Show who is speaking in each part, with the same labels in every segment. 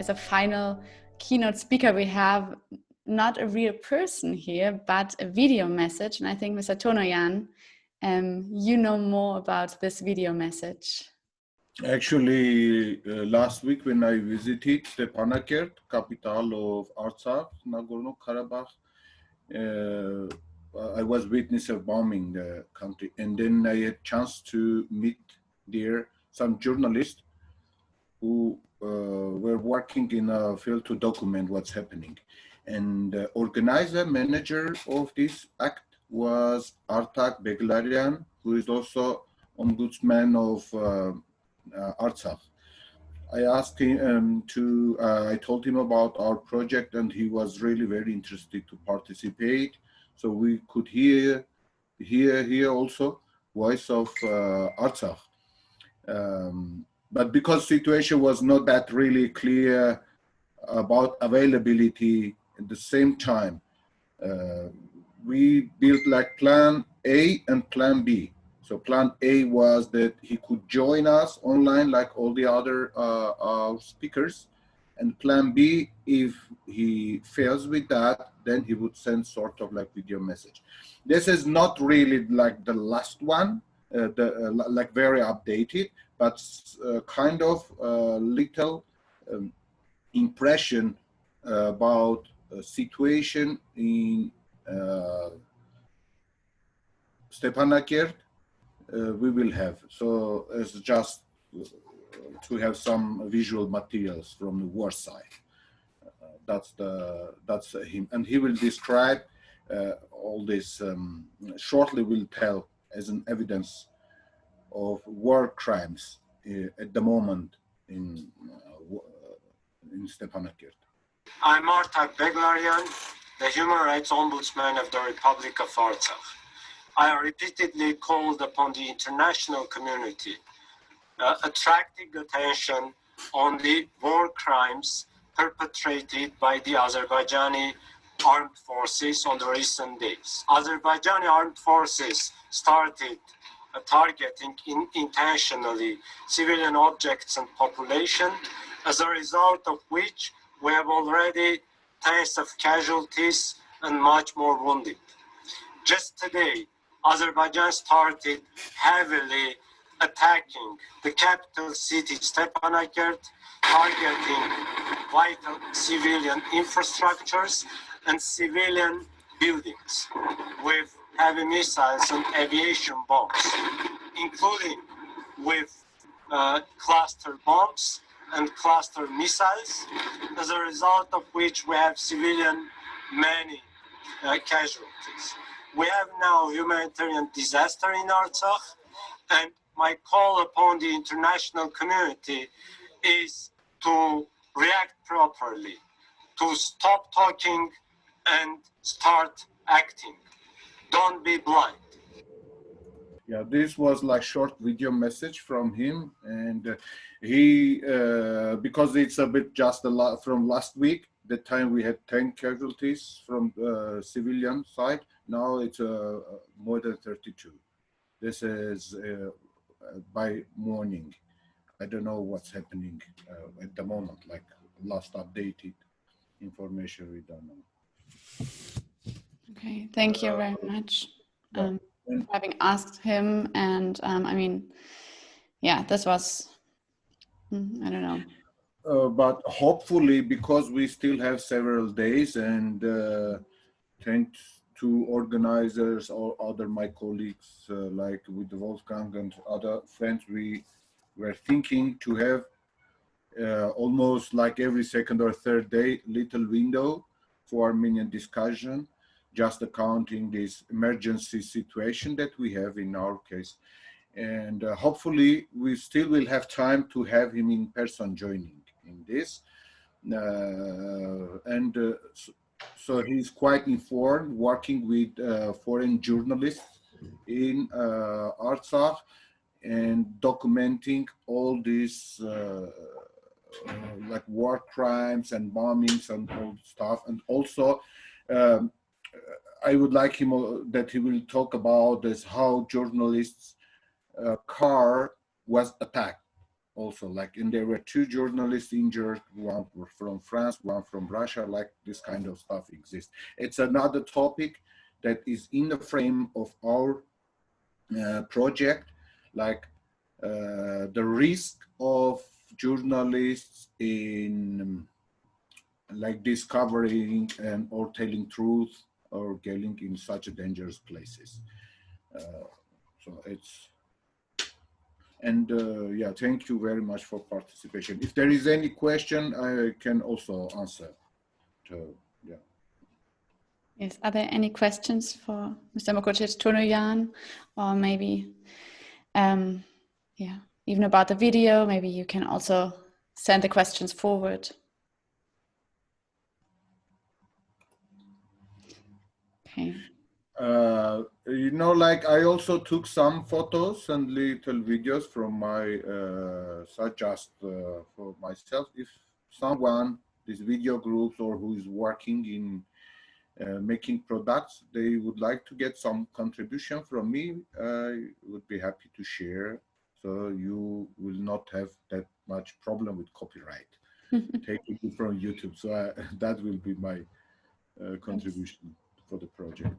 Speaker 1: as a final keynote speaker, we have not a real person here, but a video message. And I think, Mr. Tonayan, you know more about this video message.
Speaker 2: Actually, last week when I visited Stepanakert, capital of Artsakh, Nagorno Karabakh, I was witness of bombing the country, and then I had chance to meet there some journalists who were working in a field to document what's happening. And the organizer, manager of this act was Artak Beglaryan, who is also Ombudsman of Artsakh. I asked him I told him about our project, and he was really very interested to participate. So we could hear also voice of Artsakh. But because situation was not that really clear about availability at the same time, we built like plan A and plan B. So plan A was that he could join us online like all the other speakers. And plan B, if he fails with that, then he would send sort of like video message. This is not really like the last one, like very updated, but kind of little impression about situation in Stepanakert. We will have. So it's just to have some visual materials from the war side. That's him, and he will describe all this shortly. Will tell as an evidence of war crimes at the moment in Stepanakert.
Speaker 3: I'm Artak Beglaryan, the Human Rights Ombudsman of the Republic of Artsakh. I have repeatedly called upon the international community, attracting attention on the war crimes perpetrated by the Azerbaijani armed forces on the recent days. Azerbaijani armed forces started targeting intentionally civilian objects and population, as a result of which we have already tens of casualties and much more wounded. Just today, Azerbaijan started heavily attacking the capital city, Stepanakert, targeting vital civilian infrastructures and civilian buildings with heavy missiles and aviation bombs, including with cluster bombs and cluster missiles, as a result of which we have many casualties. We have now humanitarian disaster in Artsakh, and my call upon the international community is to react properly, to stop talking and start acting. Don't be blind.
Speaker 2: Yeah, this was like short video message from him, and he because it's a bit just a lot from last week. The time we had 10 casualties from the civilian side. Now it's more than 32. This is by morning. I don't know what's happening at the moment, like last updated information we don't know.
Speaker 1: Okay, thank you very much for having asked him. And I mean, yeah, this was, I don't know.
Speaker 2: But hopefully, because we still have several days, and thanks to organizers or other my colleagues, like with Wolfgang and other friends, we were thinking to have almost like every second or third day little window for Armenian discussion, just accounting this emergency situation that we have in our case. And hopefully we still will have time to have him in person joining in this. So he's quite informed, working with foreign journalists in Artsakh and documenting all these like war crimes and bombings and all stuff. And also, I would like him that he will talk about this, how journalists' car was attacked also, like, and there were 2 journalists injured, one from France, one from Russia, like this kind of stuff exists. It's another topic that is in the frame of our project, like the risk of journalists in like discovering and or telling truth or getting in such dangerous places. So it's, and yeah, thank you very much for participation. If there is any question, I can also answer. So, yeah.
Speaker 1: Yes, are there any questions for Mr. Mkrtich, Tonayan, or maybe, yeah, even about the video? Maybe you can also send the questions forward. Okay.
Speaker 2: You know, like I also took some photos and little videos from my, suggest for myself, if someone, these video groups or who is working in making products, they would like to get some contribution from me, I would be happy to share. So you will not have that much problem with copyright taking it from YouTube. So that will be my contribution for the project.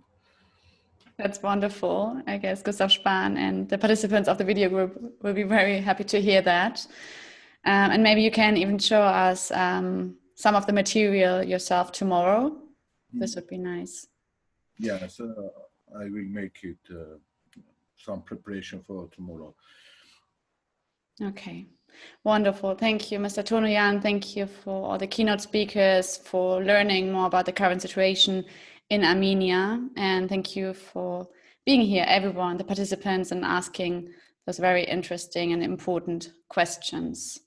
Speaker 1: That's wonderful. I guess Gustav Spahn and the participants of the video group will be very happy to hear that. And maybe you can even show us some of the material yourself tomorrow. This would be nice.
Speaker 2: Yeah, so I will make it some preparation for tomorrow.
Speaker 1: Okay, wonderful. Thank you, Mr. Tonayan. Thank you for all the keynote speakers, for learning more about the current situation in Armenia. And thank you for being here, everyone, the participants, and asking those very interesting and important questions.